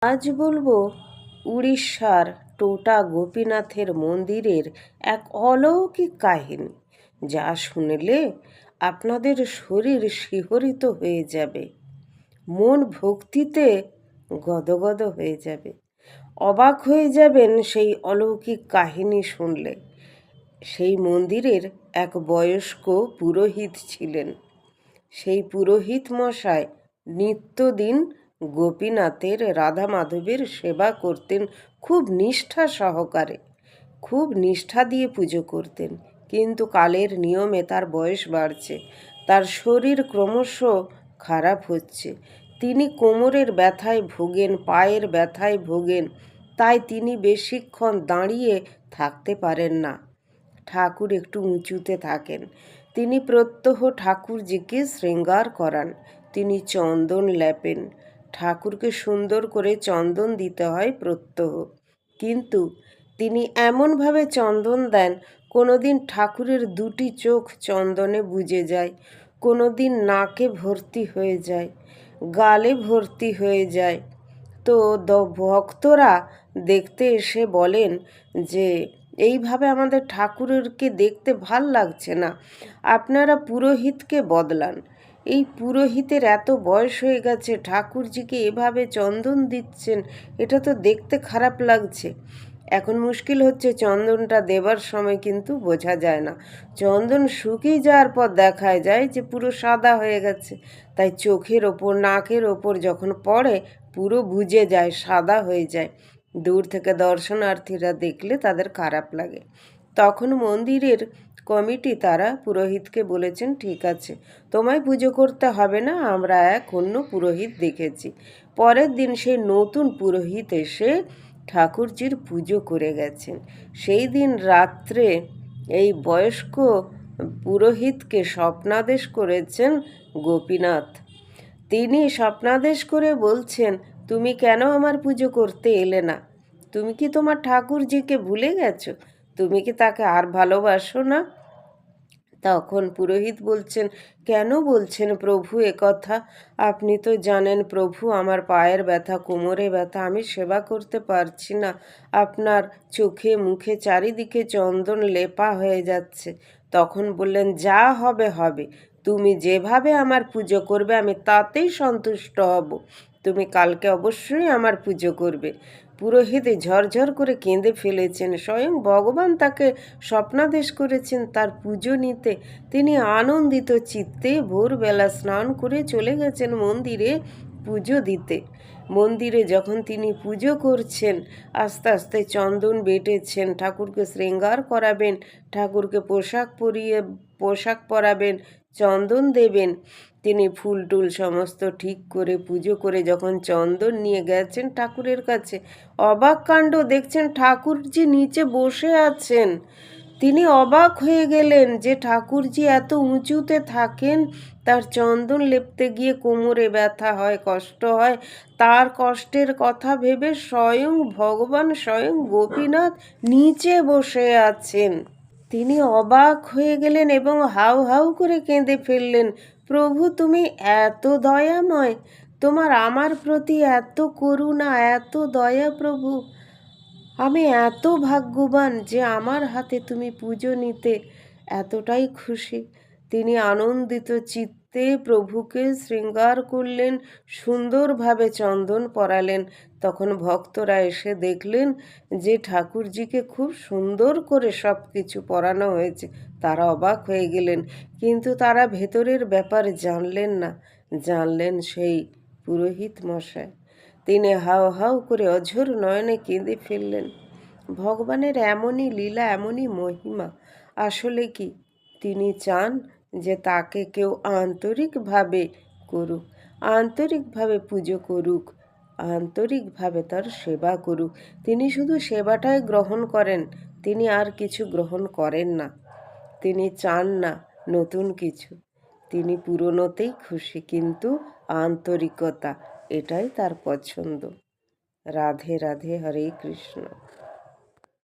আজ বলবো উড়িষ্যার টোটা গোপীনাথের মন্দিরের এক অলৌকিক কাহিনী, যা শুনলে আপনাদের শরীর শিহরিত হয়ে যাবে, মন ভক্তিতে গদগদ হয়ে যাবে, অবাক হয়ে যাবেন সেই অলৌকিক কাহিনী শুনলে। সেই মন্দিরের এক বয়স্ক পুরোহিত ছিলেন। সেই পুরোহিত মশাই নিত্যদিন গোপীনাথের রাধা মাধবের সেবা করতেন খুব নিষ্ঠা সহকারে, খুব নিষ্ঠা দিয়ে পুজো করতেন। কিন্তু কালের নিয়মে তার বয়স বাড়ছে, তার শরীর ক্রমশ খারাপ হচ্ছে। তিনি কোমরের ব্যথায় ভোগেন, পায়ের ব্যথায় ভোগেন, তাই তিনি বেশিক্ষণ দাঁড়িয়ে থাকতে পারেন না। ঠাকুর একটু উঁচুতে থাকেন। তিনি প্রত্যহ ঠাকুরজিকে শৃঙ্গার করান। তিনি চন্দন লেপেন, ঠাকুরকে সুন্দর করে চন্দন দিতে হয় প্রত্যহ। কিন্তু তিনি এমনভাবে চন্দন দেন, কোনোদিন ঠাকুরের দুটি চোখ চন্দনে বুজে যায়, কোনোদিন নাকে ভর্তি হয়ে যায়, গালে ভর্তি হয়ে যায়। তো ভক্তরা দেখতে এসে বলেন যে এইভাবে আমাদের ঠাকুরকে দেখতে ভাল লাগছে না, আপনারা পুরোহিতকে বদলান। এই পুরোহিতের এত বয়স হয়ে গেছে, ঠাকুরজিকে এভাবে চন্দন দিচ্ছেন, এটা তো দেখতে খারাপ লাগছে। এখন মুশকিল হচ্ছে, চন্দনটা দেবার সময় কিন্তু বোঝা যায় না। চন্দন শুকিয়ে যাওয়ার পর দেখায় যায় যে পুরো সাদা হয়ে গেছে, তাই চোখের ওপর, নাকের ওপর যখন পড়ে পুরো বুজে যায়, সাদা হয়ে যায়। দূর থেকে দর্শনার্থীরা দেখলে তাদের খারাপ লাগে। তখন মন্দিরের কমিটি তারা পুরোহিতকে বলেছেন, ঠিক আছে, তোমায় পুজো করতে হবে না, আমরা এক অন্য পুরোহিত দেখেছি। পরের দিন সেই নতুন পুরোহিত এসে ঠাকুরজির পুজো করে গেছেন। সেই দিন রাত্রে এই বয়স্ক পুরোহিতকে স্বপ্নাদেশ করেছেন গোপীনাথ। তিনি স্বপ্নাদেশ করে বলছেন, তুমি কেন আমার পুজো করতে এলে না? তুমি কি তোমার ঠাকুরজিকে ভুলে গেছো? তুমি কি তাকে আর ভালোবাসো না? তখন পুরোহিত বলছেন, কেন বলছেন প্রভু এ কথা? আপনি তো জানেন প্রভু, আমার পায়ের ব্যথা, কোমরে ব্যথা, আমি সেবা করতে পারছি না। আপনার চোখে মুখে চারিদিকে চন্দন লেপা হয়ে যাচ্ছে। তখন বললেন, যা হবে হবে, তুমি যেভাবে আমার পুজো করবে আমি তাতেই সন্তুষ্ট হব। তুমি কালকে অবশ্যই আমার পুজো করবে। পুরোহিত ঝরঝর করে কেঁদে ফেলেছেন। স্বয়ং ভগবান তাকে স্বপ্নাদেশ করেছেন তার পুজো নিতে। তিনি আনন্দিত চিত্তে ভোরবেলা স্নান করে চলে গেছেন মন্দিরে পুজো দিতে। মন্দিরে যখন তিনি পুজো করছেন, আস্তে আস্তে চন্দন বেটেছেন, ঠাকুরকে শৃঙ্গার করাবেন, ঠাকুরকে পোশাক পরাবেন, চন্দন দেবেন। তিনি ফুল টুল সমস্ত ঠিক করে পুজো করে যখন চন্দন নিয়ে গেছেন ঠাকুরের কাছে, অবাক কাণ্ড দেখছেন, ঠাকুরজি নিচে বসে আছেন। তিনি অবাক হয়ে গেলেন যে ঠাকুরজি এত উঁচুতে থাকেন, তার চন্দন লেপতে গিয়ে কোমরে ব্যথা হয়, কষ্ট হয়। তার কষ্টের কথা ভেবে স্বয়ং ভগবান, স্বয়ং গোপীনাথ নিচে বসে আছেন। তিনি অবাক হয়ে গেলেন এবং হাউ হাউ করে কেঁদে ফেললেন, প্রভু তুমি এত দয়াময়, তোমার আমার প্রতি এত করুণা, এত দয়া প্রভু। আমি এত ভাগ্যবান যে আমার হাতে তুমি পুজো নিতে এতটাই খুশি। তিনি আনন্দিত চিত্তে প্রভুকে শৃঙ্গার করলেন, সুন্দরভাবে চন্দন পরালেন। তখন ভক্তরা এসে দেখলেন যে ঠাকুরজিকে খুব সুন্দর করে সব কিছু পরানো হয়েছে। তারা অবাক হয়ে গেলেন, কিন্তু তারা ভেতরের ব্যাপার জানলেন না। জানলেন সেই পুরোহিত মশাই। তিনি হাউ হাউ করে অঝোর নয়নে কেঁদে ফেললেন। ভগবানের এমনই লীলা, এমনই মহিমা। আসলে কি, তিনি চান যে তাকে কেউ আন্তরিকভাবে করুক, আন্তরিকভাবে পুজো করুক, আন্তরিকভাবে তার সেবা করুক। তিনি শুধু সেবাটাই গ্রহণ করেন, তিনি আর কিছু গ্রহণ করেন না। তিনি চান না নতুন কিছু, তিনি পুরনোতেই খুশি, কিন্তু আন্তরিকতা, এটাই তার পছন্দ। রাধে রাধে, হরে কৃষ্ণ।